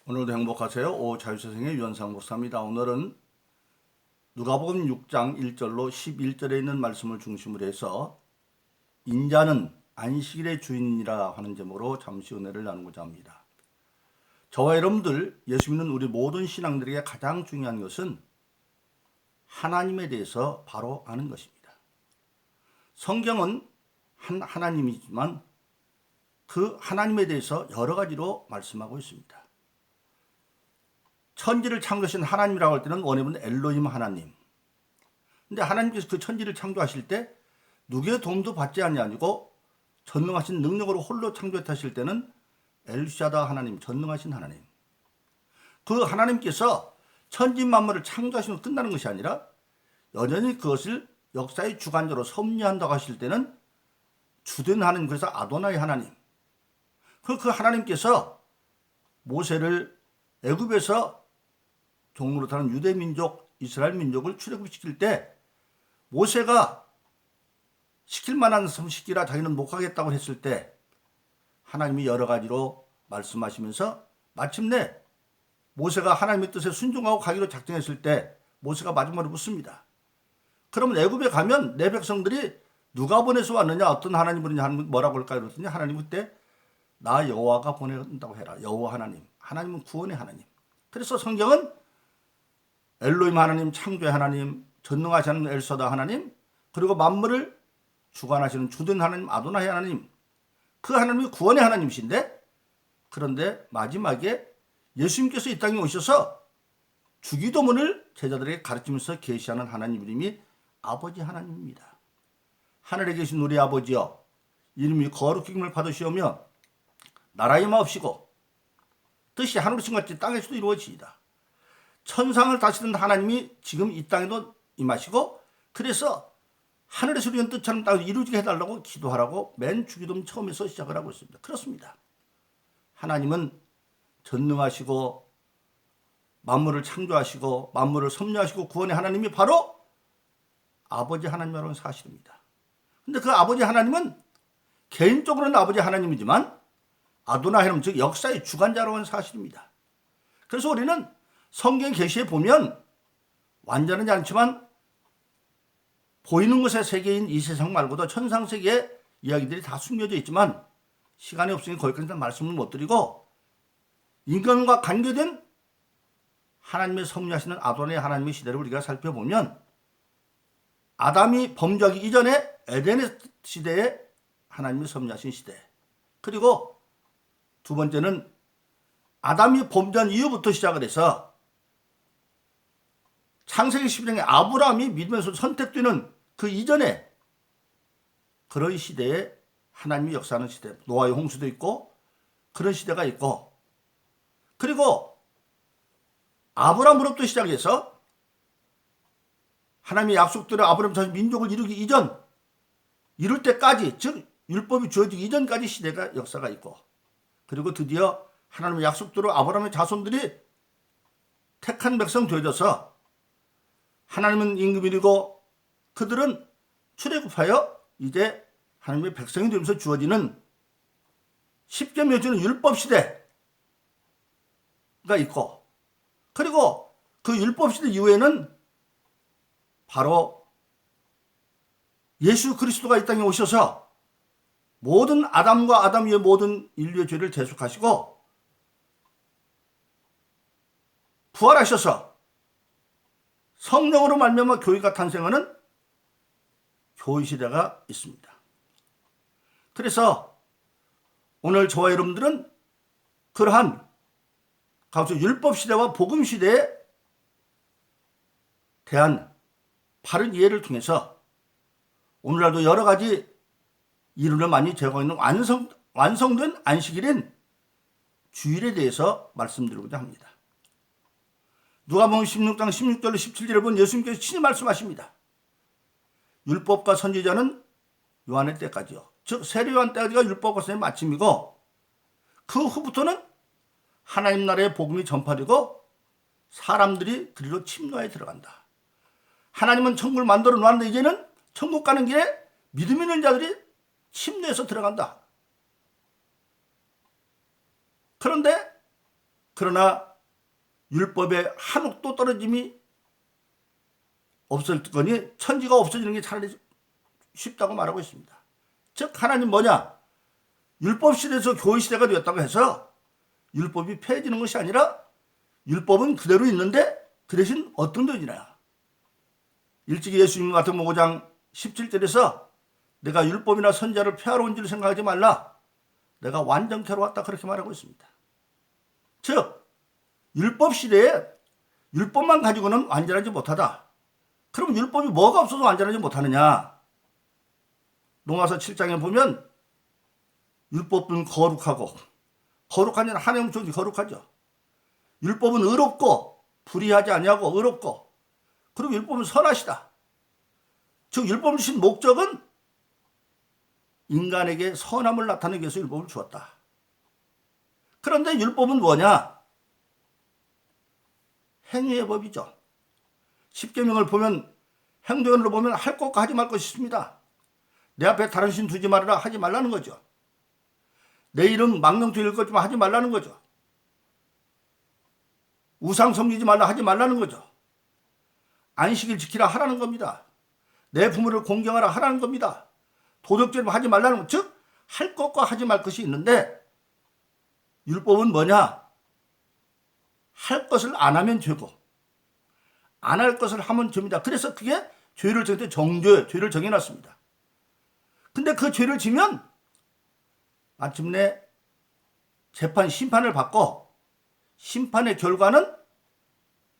오늘도 행복하세요. 오자유세상의 유현상 목사입니다. 오늘은 누가복음 6장 1절로 11절에 있는 말씀을 중심으로 해서 인자는 안식일의 주인이라 하는 제목으로 잠시 은혜를 나누고자 합니다. 저와 여러분들 예수 믿는 우리 모든 신앙들에게 가장 중요한 것은 하나님에 대해서 바로 아는 것입니다. 성경은 한 하나님이지만 그 하나님에 대해서 여러 가지로 말씀하고 있습니다. 천지를 창조하신 하나님이라고 할 때는 원어는 엘로힘 하나님. 근데 하나님께서 그 천지를 창조하실 때 누구의 도움도 받지 아니고 전능하신 능력으로 홀로 창조했다 하실 때는 엘샤다 하나님, 전능하신 하나님. 그 하나님께서 천지 만물을 창조하시면 끝나는 것이 아니라 여전히 그것을 역사의 주관자로 섭리한다고 하실 때는 주된 하나님, 그래서 아도나이 하나님. 그 하나님께서 모세를 애굽에서 종으로 타는 유대 민족, 이스라엘 민족을 출애굽시킬 때 모세가 시킬 만한 섬 시키라 자기는 못 가겠다고 했을 때 하나님이 여러 가지로 말씀하시면서 마침내 모세가 하나님의 뜻에 순종하고 가기로 작정했을 때 모세가 마지막으로 묻습니다. 그러면 애굽에 가면 내 백성들이 누가 보내서 왔느냐, 어떤 하나님으로냐 하는 뭐라고 할까 그랬더니 하나님 그때 나 여호와가 보낸다고 해라. 여호와 하나님. 하나님은 구원의 하나님. 그래서 성경은 엘로힘 하나님, 창조의 하나님, 전능하신 엘서다 하나님, 그리고 만물을 주관하시는 주된 하나님 아도나이 하나님, 그 하나님이 구원의 하나님이신데, 그런데 마지막에 예수님께서 이 땅에 오셔서 주기도문을 제자들에게 가르치면서 계시하는 하나님 이름이 아버지 하나님입니다. 하늘에 계신 우리 아버지여, 이름이 거룩히 힘을 받으시오며 나라의 마옵시고 뜻이 하늘에서 같이 땅에서도 이루어지이다. 천상을 다스리는 하나님이 지금 이 땅에도 임하시고, 그래서 하늘에서 이루어진 뜻처럼 땅에서 이루어지게 해달라고 기도하라고 맨 주기도문 처음에서 시작을 하고 있습니다. 그렇습니다. 하나님은 전능하시고 만물을 창조하시고 만물을 섭리하시고 구원의 하나님이 바로 아버지 하나님이라는 사실입니다. 근데 그 아버지 하나님은 개인적으로는 아버지 하나님이지만 아도나이 하나님, 즉 역사의 주관자라고 하는 사실입니다. 그래서 우리는 성경 계시에 보면 완전하지 않지만 보이는 것의 세계인 이 세상 말고도 천상 세계의 이야기들이 다 숨겨져 있지만 시간이 없으니 거기까지 말씀을 못 드리고, 인간과 관계된 하나님의 섭리하시는 아도나이 하나님의 시대를 우리가 살펴보면 아담이 범죄하기 이전에 에덴의 시대에 하나님이 섭리하신 시대, 그리고 두 번째는 아담이 범죄한 이후부터 시작을 해서 창세기 12장에 아브라함이 믿으면서 선택되는 그 이전에 그런 시대에 하나님이 역사하는 시대, 노아의 홍수도 있고 그런 시대가 있고, 그리고 아브라함으로부터 시작해서 하나님의 약속대로 아브라함 자신 민족을 이루기 이전, 이룰 때까지, 즉 율법이 주어지기 이전까지 시대가 역사가 있고, 그리고 드디어 하나님의 약속대로 아브라함의 자손들이 택한 백성 되어져서 하나님은 임금이고 그들은 출애굽하여 이제 하나님의 백성이 되면서 주어지는 쉽게 맺어지는 율법 시대가 있고, 그리고 그 율법 시대 이후에는 바로 예수 그리스도가 이 땅에 오셔서 모든 아담과 아담 위의 모든 인류의 죄를 대속하시고 부활하셔서 성령으로 말미암아 교회가 탄생하는 교회 시대가 있습니다. 그래서 오늘 저와 여러분들은 그러한 가우스 율법 시대와 복음 시대에 대한 바른 이해를 통해서 오늘날도 여러 가지 이론을 많이 제공하고 있는 완성된 안식일인 주일에 대해서 말씀드리고자 합니다. 누가복음 16장 16절로 17절에 보면 예수님께서 친히 말씀하십니다. 율법과 선지자는 요한의 때까지요. 즉 세례요한 때까지가 율법과 선지자의 마침이고, 그 후부터는 하나님 나라의 복음이 전파되고 사람들이 그리로 침노에 들어간다. 하나님은 천국을 만들어 놓았는데 이제는 천국 가는 길에 믿음 있는 자들이 침노에서 들어간다. 그런데 그러나 율법에 한 옥도 떨어짐이 없을 거니 천지가 없어지는 게 차라리 쉽다고 말하고 있습니다. 즉 하나님 뭐냐? 율법 시대에서 교회 시대가 되었다고 해서 율법이 폐해지는 것이 아니라 율법은 그대로 있는데 그 대신 어떤 되지냐? 일찍이 예수님 같은 5장 17절에서 내가 율법이나 선지자를 폐하러 온 줄 생각하지 말라. 내가 완전케로 왔다 그렇게 말하고 있습니다. 즉 율법 시대에 율법만 가지고는 완전하지 못하다. 그럼 율법이 뭐가 없어서 완전하지 못하느냐? 로마서 7장에 보면 율법은 거룩하고 거룩한 자는 하나님 종이 거룩하죠. 율법은 의롭고 불의하지 아니하고 의롭고 그리고 율법은 선하시다. 즉 율법을 주신 목적은 인간에게 선함을 나타내기 위해서 율법을 주었다. 그런데 율법은 뭐냐? 행위의 법이죠. 십계명을 보면 행동으로 보면 할 것과 하지 말 것이 있습니다. 내 앞에 다른 신 두지 말아라 하지 말라는 거죠. 내 이름 망령투 읽었지만 하지 말라는 거죠. 우상 섬기지 말라 하지 말라는 거죠. 안식일 지키라 하라는 겁니다. 내 부모를 공경하라 하라는 겁니다. 도덕죄를 하지 말라는 것, 즉 할 것과 하지 말 것이 있는데 율법은 뭐냐? 할 것을 안 하면 죄고 안 할 것을 하면 죄입니다. 그래서 그게 죄를 정할 때 정죄, 죄를 정해놨습니다. 근데 그 죄를 지면 마침내 재판, 심판을 받고 심판의 결과는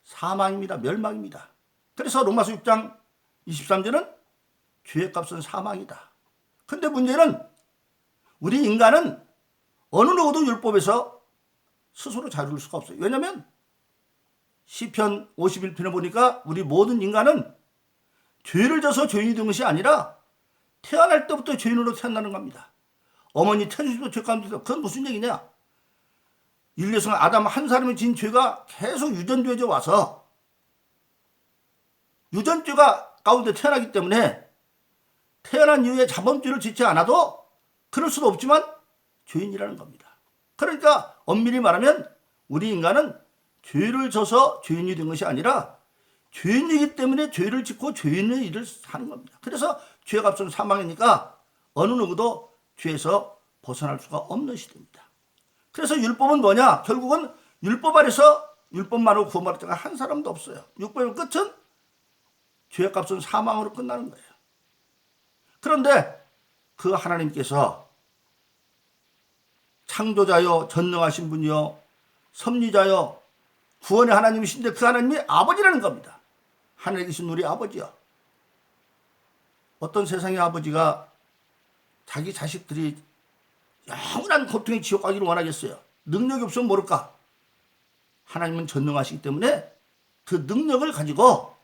사망입니다. 멸망입니다. 그래서 로마서 6장 23절은 죄의 값은 사망이다. 근데 문제는 우리 인간은 어느 누구도 율법에서 스스로 자유를 수가 없어요. 왜냐하면 시편 51편에 보니까 우리 모든 인간은 죄를 져서 죄인이 된 것이 아니라 태어날 때부터 죄인으로 태어나는 겁니다. 어머니 태어날 죄 가운데 그건 무슨 얘기냐? 인류에서 아담 한 사람이 진 죄가 계속 유전되어져 와서 유전죄가 가운데 태어나기 때문에 태어난 이후에 자범죄를 짓지 않아도 그럴 수도 없지만 죄인이라는 겁니다. 그러니까 엄밀히 말하면 우리 인간은 죄를 져서 죄인이 된 것이 아니라 죄인이기 때문에 죄를 짓고 죄인의 일을 하는 겁니다. 그래서 죄의 값은 사망이니까 어느 누구도 죄에서 벗어날 수가 없는 시대입니다. 그래서 율법은 뭐냐? 결국은 율법 아래서 율법만으로 구원받을 자가 한 사람도 없어요. 율법의 끝은 죄의 값은 사망으로 끝나는 거예요. 그런데 그 하나님께서 창조자요 전능하신 분이요 섭리자요 구원의 하나님이신데 그 하나님이 아버지라는 겁니다. 하늘에 계신 우리 아버지요. 어떤 세상의 아버지가 자기 자식들이 영원한 고통의 지옥 가기를 원하겠어요? 능력이 없으면 모를까? 하나님은 전능하시기 때문에 그 능력을 가지고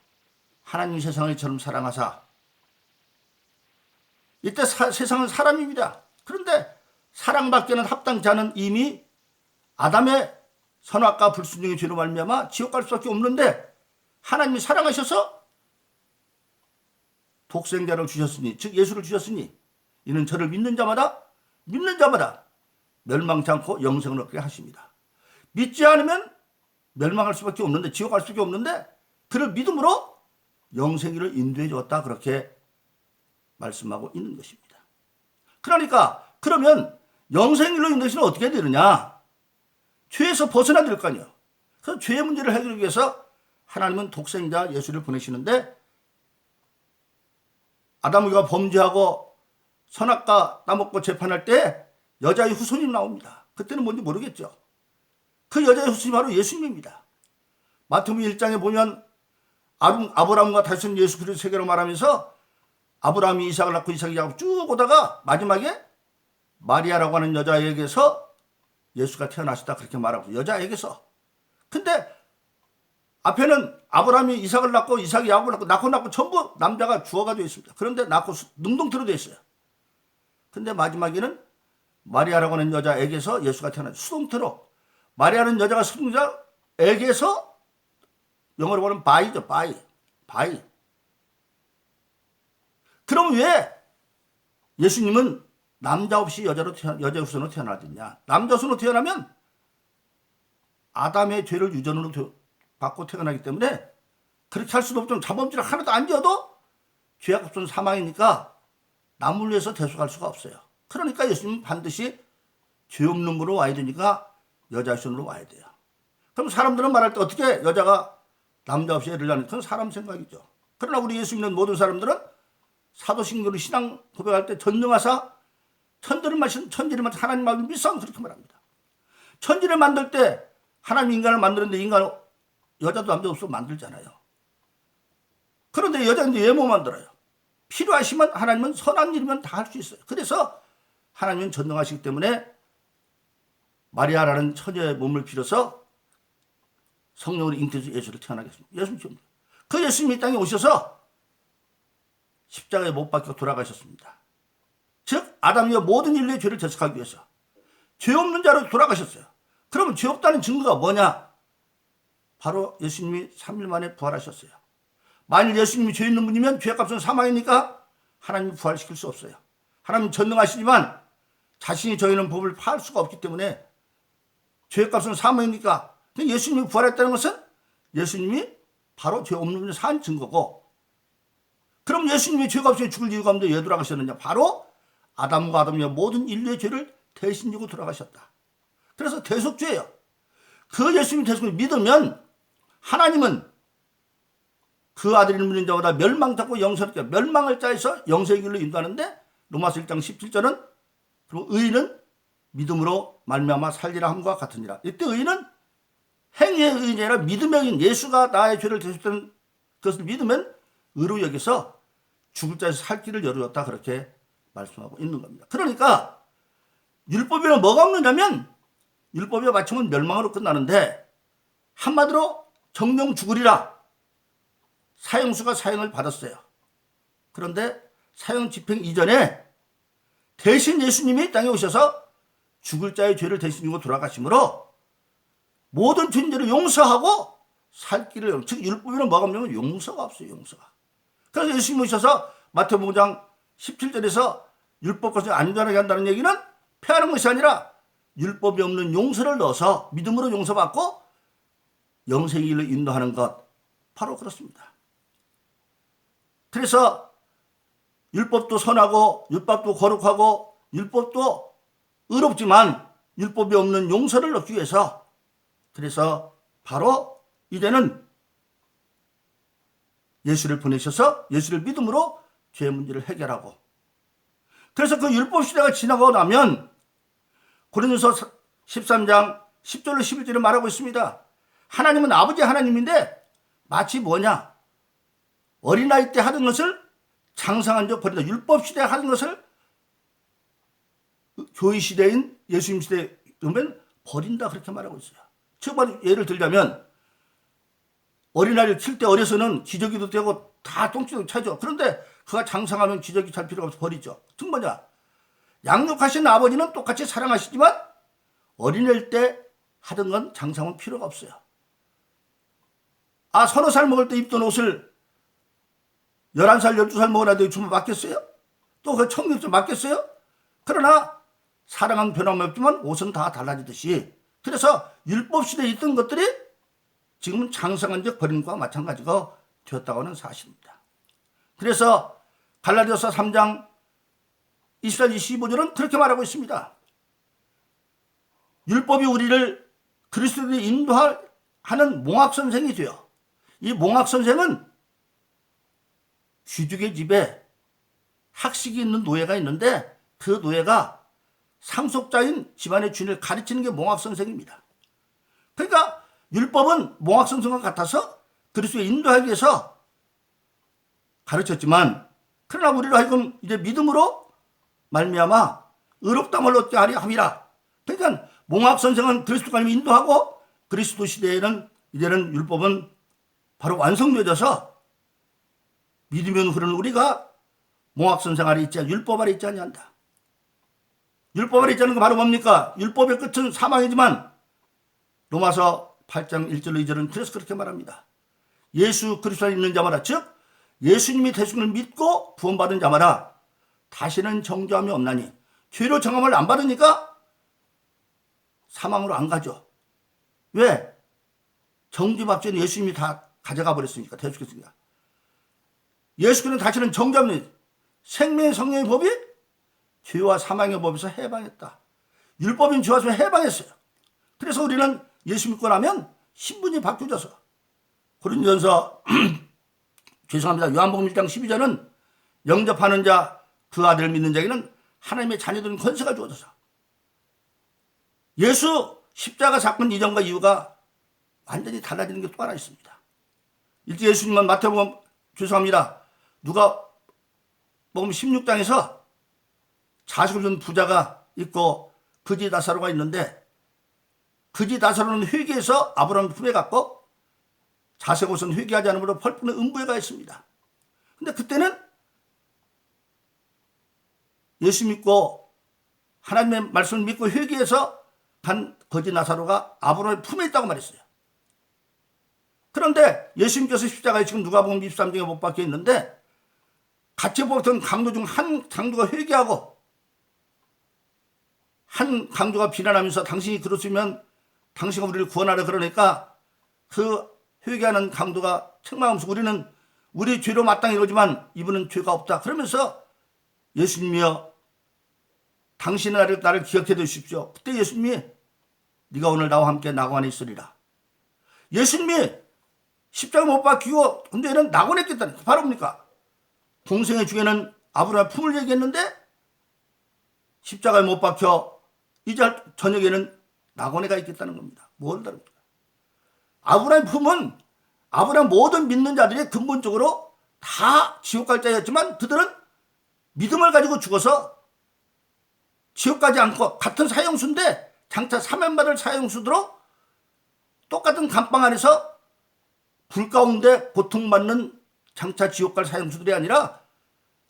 하나님 세상을 이처럼 사랑하사 이때 세상은 사람입니다. 그런데 사랑받기에는 합당치 않은 이미 아담의 선악과 불순종의 죄로 말미암아 지옥 갈 수밖에 없는데 하나님이 사랑하셔서 독생자를 주셨으니 즉 예수를 주셨으니 이는 저를 믿는 자마다 멸망치 않고 영생을 얻게 하십니다. 믿지 않으면 멸망할 수밖에 없는데 지옥 갈 수밖에 없는데 그를 믿음으로 영생을 인도해 주었다 그렇게 말씀하고 있는 것입니다. 그러니까 그러면 영생일로 인도해서는 어떻게 되느냐? 죄에서 벗어나야 될 거 아니에요. 그래서 죄의 문제를 해결하기 위해서 하나님은 독생자 예수를 보내시는데 아담과 범죄하고 선악과 따먹고 재판할 때 여자의 후손이 나옵니다. 그때는 뭔지 모르겠죠. 그 여자의 후손이 바로 예수님입니다. 마태복음 1장에 보면 아브라함과 다시 예수 그리스도 세계로 말하면서 아브라함이 이삭을 낳고 이삭이 야곱 쭉 오다가 마지막에 마리아라고 하는 여자에게서 예수가 태어나시다 그렇게 말하고 여자에게서. 근데 앞에는 아브라함이 이삭을 낳고 이삭이 야곱을 낳고 전부 남자가 주어가 되어 있습니다. 그런데 낳고 능동태로 되어 있어요. 근데 마지막에는 마리아라고 하는 여자에게서 예수가 태어나죠. 수동태로. 마리아는 여자가 수동자에게서 영어로 보면 바이죠. 바이. 그럼 왜 예수님은 남자 없이 여자 후손으로 태어나겠냐? 남자 후손으로 태어나면 아담의 죄를 유전으로 받고 태어나기 때문에 그렇게 할 수도 없죠. 자범죄를 하나도 안 지어도 죄악 없는 사망이니까 남을 위해서 대속할 수가 없어요. 그러니까 예수님은 반드시 죄 없는 분으로 와야 되니까 여자 신으로 와야 돼요. 그럼 사람들은 말할 때 어떻게 여자가 남자 없이 애를 낳는, 그건 사람 생각이죠. 그러나 우리 예수 믿는 모든 사람들은 사도신경으로 신앙 고백할 때 전능하사 천지를 만든 하나님 마음을 믿사오면 그렇게 말합니다. 천지를 만들 때 하나님 인간을 만드는데 인간은 여자도 남자도 없으면 만들잖아요. 그런데 여자인데 왜 못 만들어요? 필요하시면 하나님은 선한 일이면 다 할 수 있어요. 그래서 하나님은 전능하시기 때문에 마리아라는 처녀의 몸을 빌어서 성령으로 잉태해서 예수를 태어나게 했습니다. 예수님, 그 예수님이 이 땅에 오셔서 십자가에 못 박혀 돌아가셨습니다. 즉 아담이와 모든 인류의 죄를 대속하기 위해서 죄 없는 자로 돌아가셨어요. 그러면 죄 없다는 증거가 뭐냐? 바로 예수님이 3일 만에 부활하셨어요. 만일 예수님이 죄 있는 분이면 죄값은 사망이니까 하나님이 부활시킬 수 없어요. 하나님은 전능하시지만 자신이 저희는 법을 파할 수가 없기 때문에 죄값은 사망이니까 예수님이 부활했다는 것은 예수님이 바로 죄 없는 분이 산 증거고, 그럼 예수님이 죄가 없이 죽을 이유가 없는데 왜 돌아가셨느냐? 바로 아담과 아담이와 모든 인류의 죄를 대신 지고 돌아가셨다. 그래서 대속죄예요. 그 예수님이 대속을 믿으면 하나님은 그 아들을 믿는 자보다 멸망자고 영생을 멸망을 짜해서 영생의 길로 인도하는데, 로마서 1장 17절은 그리고 의인은 믿음으로 말미암아 살리라 함과 같으니라. 이때 의인은 행위의 의인이 아니라 믿음의 의인, 예수가 나의 죄를 대속했다는 것을 믿으면 의로 여기서 죽을 자에서 살 길을 열어줬다, 그렇게 말씀하고 있는 겁니다. 그러니까 율법에는 뭐가 없느냐면 율법의 마침은 멸망으로 끝나는데, 한마디로 정령 죽으리라 사형수가 사형을 받았어요. 그런데 사형 집행 이전에 대신 예수님이 땅에 오셔서 죽을 자의 죄를 대신 지고 돌아가심으로 모든 죄인들을 용서하고 살 길을 열어. 즉 율법에는 뭐가 없냐면 용서가 없어요. 용서가. 그래서 예수님이 오셔서 마태복음 5장 17절에서 율법 것을 안전하게 한다는 얘기는 폐하는 것이 아니라 율법이 없는 용서를 넣어서 믿음으로 용서받고 영생의 길로 인도하는 것, 바로 그렇습니다. 그래서 율법도 선하고 율법도 거룩하고 율법도 의롭지만 율법이 없는 용서를 얻기 위해서, 그래서 바로 이제는 예수를 보내셔서 예수를 믿음으로 죄 문제를 해결하고, 그래서 그 율법 시대가 지나고 나면 고린도서 13장 10절로 11절에 말하고 있습니다. 하나님은 아버지 하나님인데 마치 뭐냐? 어린아이 때 하던 것을 장성한 적 버린다. 율법 시대에 하던 것을 교회 시대인 예수님 시대에 오면 버린다, 그렇게 말하고 있어요. 즉 예를 들자면 어린아이를 칠 때 어려서는 기저귀도 떼고 다 똥치도 차죠. 그런데 그가 장성하면 기저귀 찰 필요가 없어 버리죠. 즉 뭐냐? 양육하신 아버지는 똑같이 사랑하시지만 어린애일 때 하던 건 장성은 필요가 없어요. 서너 살 먹을 때 입던 옷을 11살, 12살 먹으라도 주면 맞겠어요? 또 그 청소년 맞겠어요? 그러나 사랑은 변함없지만 옷은 다 달라지듯이, 그래서 율법 시대에 있던 것들이 지금은 장성한 적 버린 것과 마찬가지가 되었다고 하는 사실입니다. 그래서 갈라디아서 3장 24절 25절은 그렇게 말하고 있습니다. 율법이 우리를 그리스도로 인도하는 몽학선생이 되어, 이 몽학선생은 귀족의 집에 학식이 있는 노예가 있는데 그 노예가 상속자인 집안의 주인을 가르치는 게 몽학선생입니다. 그러니까 율법은 몽학선생과 같아서 그리스도에 인도하기 위해서 가르쳤지만, 그러나 우리로 하여금 이제 믿음으로 말미암아 의롭다함을 얻게 하려 함이라. 그러니까 몽학선생은 그리스도까지 인도하고, 그리스도 시대에는 이제는 율법은 바로 완성되어져서 믿으면 흐르는 우리가 몽학선생 아래 있지, 율법 아래 있지 아니한다. 율법 아래 있자는 거 바로 뭡니까? 율법의 끝은 사망이지만 로마서 8장 1절로 2절은 그래서 그렇게 말합니다. 예수 그리스도 안에 있는 자마다, 즉 예수님이 대속을 믿고 구원받은 자마다 다시는 정죄함이 없나니, 죄로 정함을 안 받으니까 사망으로 안 가죠. 왜? 정죄밥죄는 예수님이 다 가져가 버렸으니까, 대속했으니까. 예수께서는 다시는 정죄없는 생명의 성령의 법이 죄와 사망의 법에서 해방했다. 율법인 죄와 사망에 해방했어요. 그래서 우리는 예수 믿고 나면 신분이 바뀌어져서 고린도전서 죄송합니다. 요한복음 1장 12절은 영접하는 자, 그 아들을 믿는 자에게는 하나님의 자녀들은 권세가 주어져서 예수 십자가 사건 이전과 이후가 완전히 달라지는 게 또 하나 있습니다. 일제 예수님은 마태복음 죄송합니다. 누가복음 16장에서 자식을 준 부자가 있고 그지 나사로가 있는데 그지 나사로는 회개해서 아브라함 품에 갔고 자색옷은 회개하지 않으므로 펄뿐의 음부에 가 있습니다. 근데 그때는 예수 믿고 하나님의 말씀을 믿고 회개해서 간 거지 나사로가 아브라함의 품에 있다고 말했어요. 그런데 예수님께서 십자가에 지금 누가복음 23장에 못 박혀 있는데 같이 뽑았던 강도 중 한 강도가 회개하고 한 강도가 비난하면서 당신이 그렇으면 당신이 우리를 구원하려 그러니까 그 회개하는 강도가 책망하면서 우리는 우리 죄로 마땅히 이러지만 이분은 죄가 없다. 그러면서 예수님이여 당신은 나를 기억해 주십시오. 그때 예수님이 네가 오늘 나와 함께 낙원에 있으리라. 예수님이 십자가 못 박히고 근데 얘는 낙원에 있겠다는 바로 뭡니까? 동생의 중에는 아브라함 품을 얘기했는데 십자가에 못 박혀 이제 저녁에는 낙원에 가 있겠다는 겁니다. 뭘 다릅니까? 아브라함 품은 아브라함 모든 믿는 자들이 근본적으로 다 지옥 갈 자였지만 그들은 믿음을 가지고 죽어서 지옥 가지 않고 같은 사형수인데 장차 사면받을 사형수들로 똑같은 감방 안에서 불 가운데 고통받는 장차 지옥 갈 사형수들이 아니라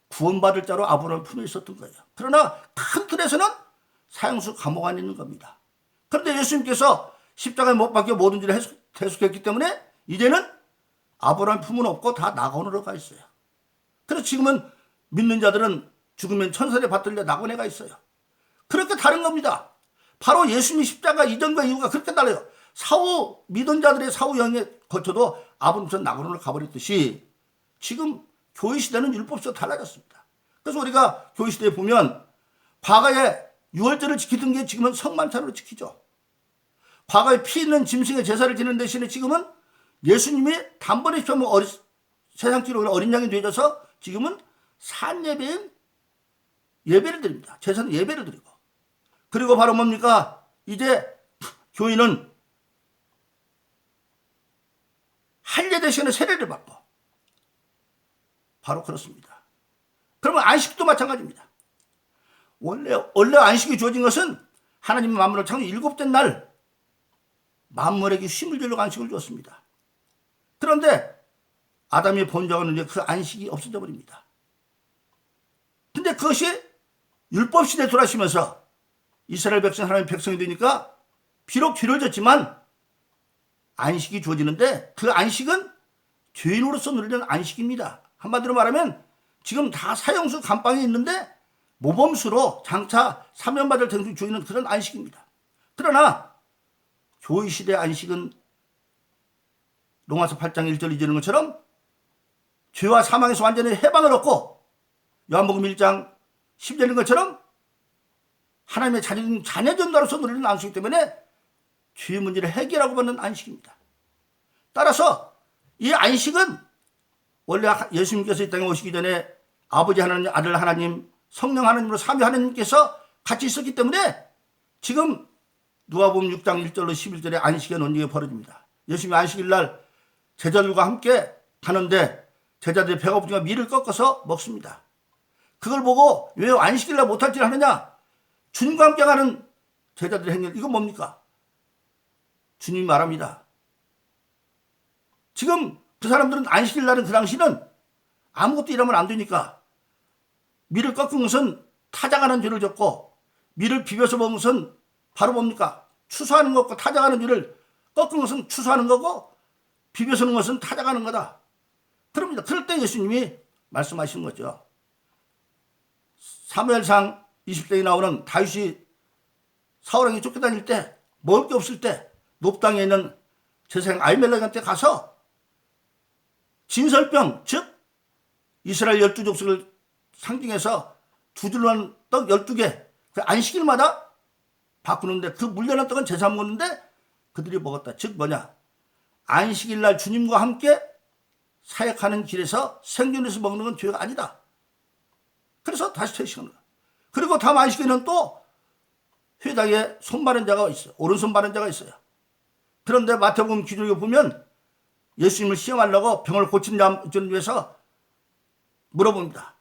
구원받을 자로 아브라함 품에 있었던 거예요. 그러나 큰 틀에서는 사형수 감옥 안에 있는 겁니다. 그런데 예수님께서 십자가에 못 박혀 모든 일을 대속했기 때문에 이제는 아브라함 품은 없고 다 낙원으로 가 있어요. 그래서 지금은 믿는 자들은 죽으면 천사에 받들려 낙원에 가 있어요. 그렇게 다른 겁니다. 바로 예수님이 십자가 이전과 이후가 그렇게 달라요. 사후 믿은 자들의 사후 영에 거쳐도 아브라함처럼 낙원으로 가버렸듯이 지금 교회 시대는 율법적으로 달라졌습니다. 그래서 우리가 교회 시대에 보면 과거에 유월절을 지키던 게 지금은 성만찬으로 지키죠. 과거에 피 있는 짐승의 제사를 지는 대신에 지금은 예수님이 단번에 처음 세상적으로 어린 양이 되어져서 지금은 산예배인 예배를 드립니다. 제사는 예배를 드리고. 그리고 바로 뭡니까? 이제 교인은 할례 대신에 세례를 받고. 바로 그렇습니다. 그러면 안식도 마찬가지입니다. 원래 안식이 주어진 것은 하나님의 만물을 창조 7째 날 만물에게 쉼을 주려고 안식을 주었습니다. 그런데 아담이 본적은 이제 그 안식이 없어져 버립니다. 근데 그것이 율법 시대에 돌아가시면서 이스라엘 백성 하나님의 백성이 되니까 비록 죄를 졌지만 안식이 주어지는데 그 안식은 죄인으로서 누리는 안식입니다. 한마디로 말하면 지금 다 사형수 감방에 있는데 모범수로 장차 사면받을 대상이 주어지는 그런 안식입니다. 그러나 교회 시대 안식은 로마서 8장 1절 2절인 것처럼 죄와 사망에서 완전히 해방을 얻고 요한복음 1장 10절인 것처럼 하나님의 자녀 전도로서 누리는 안식이기 때문에 죄의 문제를 해결하고 받는 안식입니다. 따라서 이 안식은 원래 예수님께서 이 땅에 오시기 전에 아버지 하나님, 아들 하나님, 성령 하나님으로 삼위 하나님께서 같이 있었기 때문에 지금 누가복음 6장 1절로 11절에 안식의 논쟁이 벌어집니다. 예수님이 안식일 날 제자들과 함께 가는데 제자들이 배가 고프니까 밀을 꺾어서 먹습니다. 그걸 보고 왜 안식일 날 못할 줄 하느냐? 주님과 함께 가는 제자들의 행렬, 이건 뭡니까? 주님이 말합니다. 지금 그 사람들은 안식일 날은 그 당시는 아무것도 일하면 안 되니까 밀을 꺾은 것은 타작하는 죄를 졌고 밀을 비벼서 먹은 것은 바로 뭡니까? 추수하는 것과 타작하는 죄를 꺾은 것은 추수하는 거고 비벼서 먹는 것은 타작하는 거다. 그럽니다. 그럴 때 예수님이 말씀하시는 거죠. 사무엘상 20장에 나오는 다윗이 사울왕이 쫓겨다닐 때 먹을 게 없을 때 높당에 있는 제사장 아히멜렉한테 가서 진설병, 즉 이스라엘 12족속을 상징해서 두 줄로 한 떡 12개, 그 안식일마다 바꾸는데 그 물려난 떡은 제사 먹는데 그들이 먹었다. 즉 뭐냐? 안식일날 주님과 함께 사역하는 길에서 생존해서 먹는 건 죄가 아니다. 그래서 다시 퇴식하는 거야. 그리고 다음 안식일은 또 회당에 손 바른 자가 있어요. 오른손 바른 자가 있어요. 그런데 마태복음 기록에 보면 예수님을 시험하려고 병을 고친 자를 위해서 물어봅니다.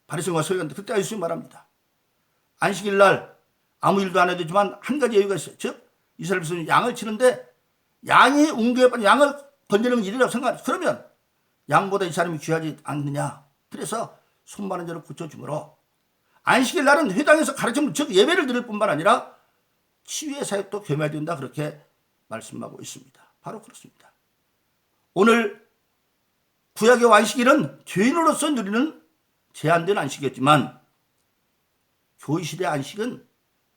바리새인과 서기관들. 그때 예수님 말합니다. 안식일날 아무 일도 안 해도 되지만 한 가지 예외가 있어요. 즉 이스라엘 백성이 양을 치는데 양이 웅덩이에 빠진 양을 건드리는 일이라고 생각하죠. 그러면 양보다 이 사람이 귀하지 않느냐. 그래서 손 바른 자를 고쳐주므로 안식일 날은 회당에서 가르치는 즉 예배를 드릴 뿐만 아니라 치유의 사역도 겸해야 된다. 그렇게 말씀하고 있습니다. 바로 그렇습니다. 오늘 구약의 안식일은 죄인으로서 누리는 제한된 안식이었지만 교회시대 안식은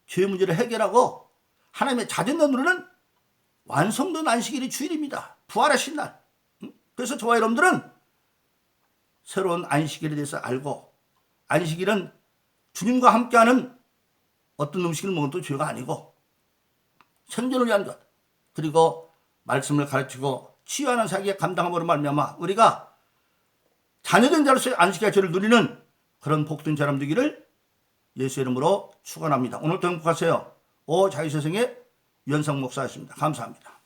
죄 문제를 해결하고 하나님의 자존을 누리는 완성된 안식일이 주일입니다. 부활하신 날. 그래서 저와 여러분들은 새로운 안식일에 대해서 알고 안식일은 주님과 함께하는 어떤 음식을 먹어도 죄가 아니고 생존을 위한 것 그리고 말씀을 가르치고 치유하는 사역에 감당함으로 말미암아 우리가 자녀된 자로서의 안식의 죄를 누리는 그런 복된 사람 되기를 예수의 이름으로 축원합니다. 오늘도 행복하세요. 오 자유세상의 유현상 목사였습니다. 감사합니다.